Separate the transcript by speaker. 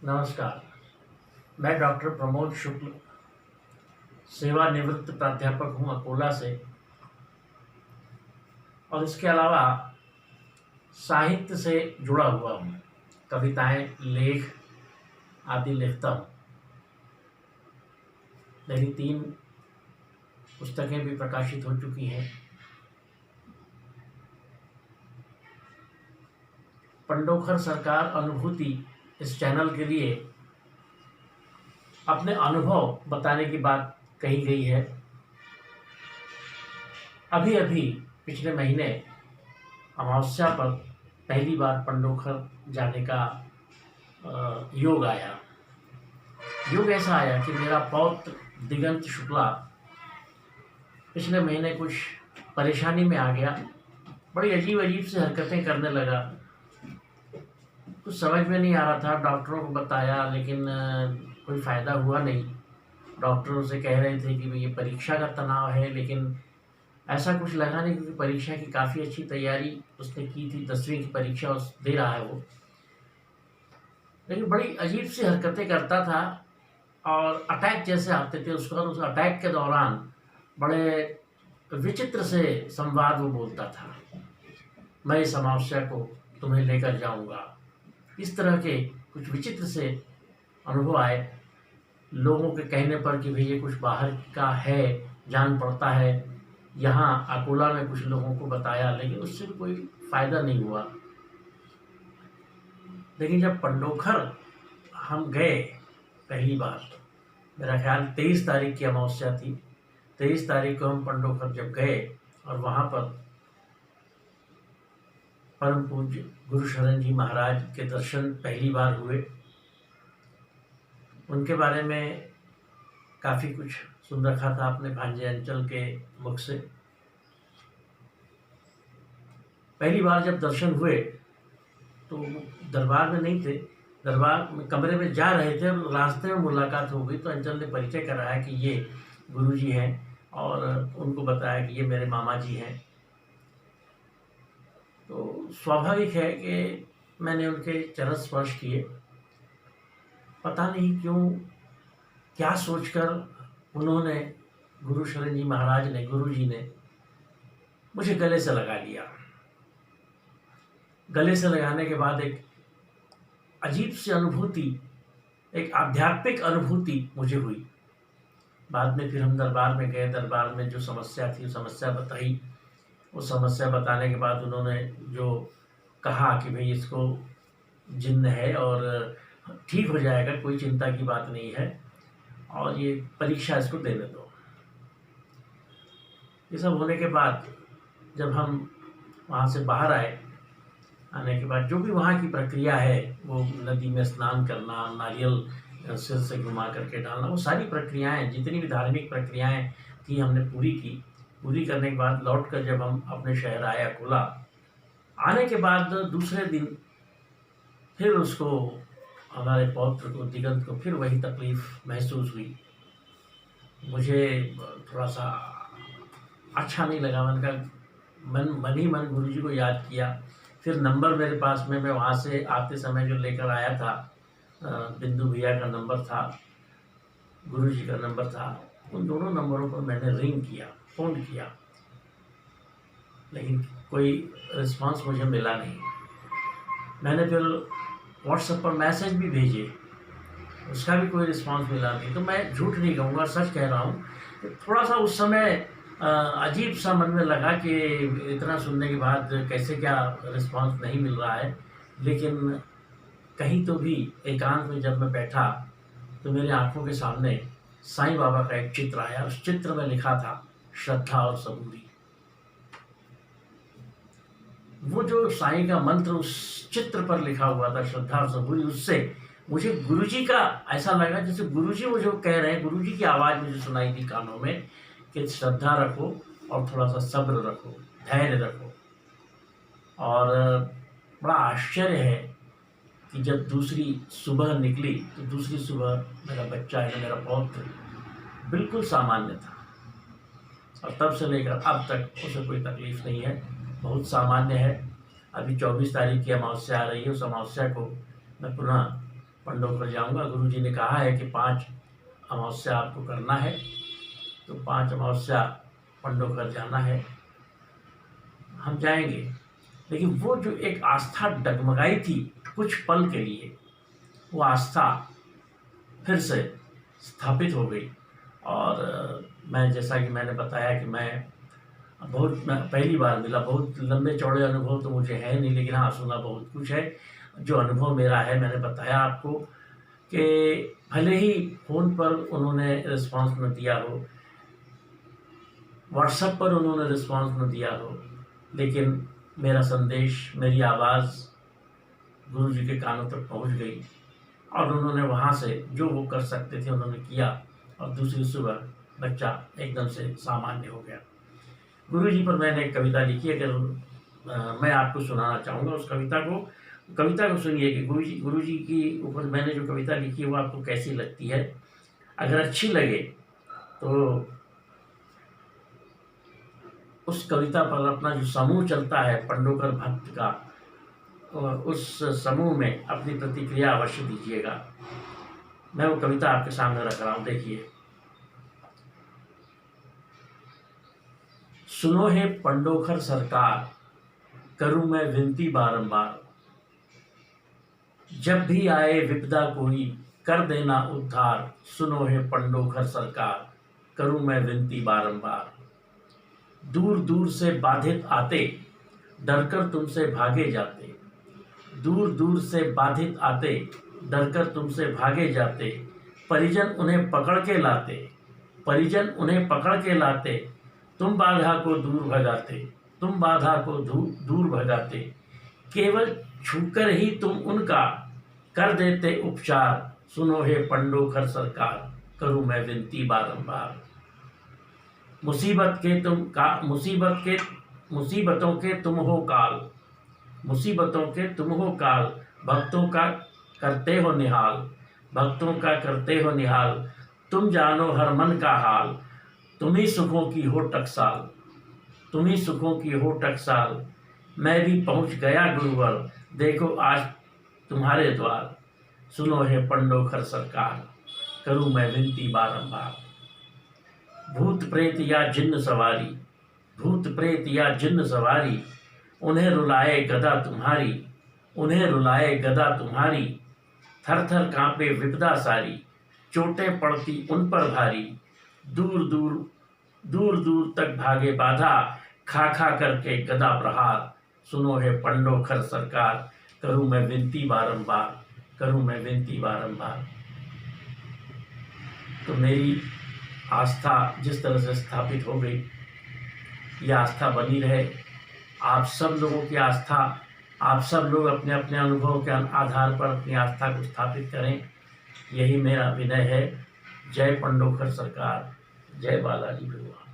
Speaker 1: नमस्कार। मैं डॉक्टर प्रमोद शुक्ल, सेवानिवृत्त प्राध्यापक हूँ अकोला से। और इसके अलावा साहित्य से जुड़ा हुआ हूँ, कविताएं, लेख आदि लिखता हूँ। मेरी 3 पुस्तकें भी प्रकाशित हो चुकी हैं। पंडोखर सरकार अनुभूति इस चैनल के लिए अपने अनुभव बताने की बात कही गई है। अभी अभी पिछले महीने अमावस्या पर पहली बार पंडोखर जाने का योग आया। योग ऐसा आया कि मेरा पौत्र दिगंत शुक्ला पिछले महीने कुछ परेशानी में आ गया। बड़ी अजीब अजीब से हरकतें करने लगा। कुछ समझ में नहीं आ रहा था। डॉक्टरों को बताया लेकिन कोई फ़ायदा हुआ नहीं। डॉक्टरों से कह रहे थे कि ये परीक्षा का तनाव है, लेकिन ऐसा कुछ लगा नहीं, क्योंकि परीक्षा की काफ़ी अच्छी तैयारी उसने की थी। 10वीं की परीक्षा उस दे रहा है वो। लेकिन बड़ी अजीब सी हरकतें करता था और अटैक जैसे आते थे उसको। और उस अटैक के दौरान बड़े विचित्र से संवाद वो बोलता था। मैं इस अमावस्या को तुम्हें लेकर जाऊंगा। इस तरह के कुछ विचित्र से अनुभव आए। लोगों के कहने पर कि भाई ये कुछ बाहर का है, जान पड़ता है। यहाँ अकोला में कुछ लोगों को बताया, लेकिन उससे भी कोई फ़ायदा नहीं हुआ। लेकिन जब पंडोखर हम गए पहली बार, मेरा ख्याल 23 तारीख की अमावस्या थी। 23 तारीख को हम पंडोखर जब गए और वहाँ पर परम पूज्य गुरु शरण जी महाराज के दर्शन पहली बार हुए। उनके बारे में काफ़ी कुछ सुन रखा था अपने भांजे अंचल के मुख से। पहली बार जब दर्शन हुए तो दरबार में नहीं थे, दरबार में कमरे में जा रहे थे और रास्ते में मुलाकात हो गई। तो अंचल ने परिचय कराया कि ये गुरुजी हैं और उनको बताया कि ये मेरे मामा जी हैं। तो स्वाभाविक है कि मैंने उनके चरण स्पर्श किए। पता नहीं क्यों, क्या सोचकर उन्होंने, गुरु शरण जी महाराज ने, गुरुजी ने मुझे गले से लगा लिया। गले से लगाने के बाद एक अजीब सी अनुभूति, एक आध्यात्मिक अनुभूति मुझे हुई। बाद में फिर हम दरबार में गए। दरबार में जो समस्या थी, समस्या बताई। वो समस्या बताने के बाद उन्होंने जो कहा कि भाई इसको जिन्न है और ठीक हो जाएगा, कोई चिंता की बात नहीं है, और ये परीक्षा इसको देने दो। ये सब होने के बाद जब हम वहाँ से बाहर आए, आने के बाद जो भी वहाँ की प्रक्रिया है, वो नदी में स्नान करना, नारियल सिर से घुमा करके डालना, वो सारी प्रक्रियाएं, जितनी भी धार्मिक प्रक्रियाएं थी हमने पूरी की। पूरी करने के बाद लौट कर जब हम अपने शहर आए अकोला, आने के बाद दूसरे दिन फिर उसको, हमारे पौत्र को, दिगंत को, फिर वही तकलीफ़ महसूस हुई। मुझे थोड़ा सा अच्छा नहीं लगा। मन का मन ही मन गुरुजी को याद किया। फिर नंबर मेरे पास में, मैं वहाँ से आते समय जो लेकर आया था, बिंदु भैया का नंबर था, गुरुजी का नंबर था। उन दोनों नंबरों पर मैंने रिंग किया, फ़ोन किया, लेकिन कोई रिस्पांस मुझे मिला नहीं। मैंने फिर व्हाट्सएप पर मैसेज भी भेजे, उसका भी कोई रिस्पांस मिला नहीं। तो मैं झूठ नहीं कहूँगा, सच कह रहा हूँ कि थोड़ा सा उस समय अजीब सा मन में लगा कि इतना सुनने के बाद कैसे, क्या रिस्पांस नहीं मिल रहा है। लेकिन कहीं तो भी एकांत में जब मैं बैठा तो मेरी आंखों के सामने साईं बाबा का एक चित्र आया। उस चित्र में लिखा था श्रद्धा और सबूरी। वो जो साईं का मंत्र उस चित्र पर लिखा हुआ था, श्रद्धा और सबूरी, उससे मुझे गुरुजी का ऐसा लगा जैसे गुरुजी वो जो कह रहे हैं, गुरुजी की आवाज़ मुझे सुनाई दी कानों में कि श्रद्धा रखो और थोड़ा सा सब्र रखो, धैर्य रखो। और बड़ा आश्चर्य है कि जब दूसरी सुबह निकली तो दूसरी सुबह मेरा बच्चा है, मेरा पौत्र बिल्कुल सामान्य था। और तब से लेकर अब तक उसे कोई तकलीफ़ नहीं है, बहुत सामान्य है। अभी 24 तारीख की अमावस्या आ रही है। उस अमावस्या को मैं पुनः पंडोखर जाऊंगा। गुरुजी ने कहा है कि 5 अमावस्या आपको करना है, तो 5 अमावस्या पंडोखर जाना है। हम जाएंगे, लेकिन वो जो एक आस्था डगमगाई थी कुछ पल के लिए, वो आस्था फिर से स्थापित हो गई। और मैं, जैसा कि मैंने बताया कि मैं पहली बार मिला, बहुत लंबे चौड़े अनुभव तो मुझे है नहीं, लेकिन हाँ, सुना बहुत कुछ है। जो अनुभव मेरा है, मैंने बताया आपको कि भले ही फ़ोन पर उन्होंने रिस्पांस न दिया हो, व्हाट्सएप पर उन्होंने रिस्पांस न दिया हो, लेकिन मेरा संदेश, मेरी आवाज़ गुरुजी के कानों तक पहुंच गई और उन्होंने वहाँ से जो वो कर सकते थे उन्होंने किया, और दूसरी सुबह बच्चा एकदम से सामान्य हो गया। गुरुजी पर मैंने एक कविता लिखी है, अगर मैं आपको सुनाना चाहूँगा उस कविता को सुनिए कि गुरुजी की ऊपर मैंने जो कविता लिखी है वो आपको कैसी लगती है। अगर अच्छी लगे तो उस कविता पर अपना जो समूह चलता है पंडोकर भक्त का, उस समूह में अपनी प्रतिक्रिया अवश्य दीजिएगा। मैं वो कविता आपके सामने रख रहा हूँ, देखिए। सुनो हे पंडोखर सरकार, करूं मैं विनती बारंबार, जब भी आए विपदा कोई कर देना उद्धार। सुनो हे पंडोखर सरकार, करूं मैं विनती बारंबार। दूर दूर से बाधित आते, डरकर तुमसे भागे जाते। दूर दूर से बाधित आते, डरकर तुमसे भागे जाते। परिजन उन्हें पकड़ के लाते, परिजन उन्हें पकड़ के लाते। तुम बाधा को दूर भगाते, तुम बाधा को दूर भगाते। केवल छूकर ही तुम उनका कर देते उपचार। सुनो हे पंडोखर सरकार, करूं मैं विनती बारंबार। मुसीबतों के तुम हो काल, मुसीबतों के तुम हो काल। भक्तों का करते हो निहाल, भक्तों का करते हो निहाल। तुम जानो हर मन का हाल, तुम्ही सुखों की हो टकसाल, तुम्ही सुखों की हो टकसाल। मैं भी पहुंच गया गुरुवर, देखो आज तुम्हारे द्वार। सुनो हे पंडोखर सरकार, करूं मैं विनती बारंबार। भूत प्रेत या जिन्न सवारी, भूत प्रेत या जिन्न सवारी। उन्हें रुलाए गदा तुम्हारी, उन्हें रुलाए गदा तुम्हारी। थर थर कांपे विपदा सारी, चोटें पड़ती उन पर भारी। दूर दूर दूर दूर तक भागे बाधा, खा खा करके गदा प्रहार। सुनो हे पंडोखर सरकार, करूं मैं विनती बारंबार, करूं मैं विनती बारंबार। तो मेरी आस्था जिस तरह से स्थापित हो गई, यह आस्था बनी रहे। आप सब लोगों की आस्था, आप सब लोग अपने अपने अनुभव के आधार पर अपनी आस्था को स्थापित करें, यही मेरा विनय है। जय पंडोखर सरकार, जय बालाजी भगवान।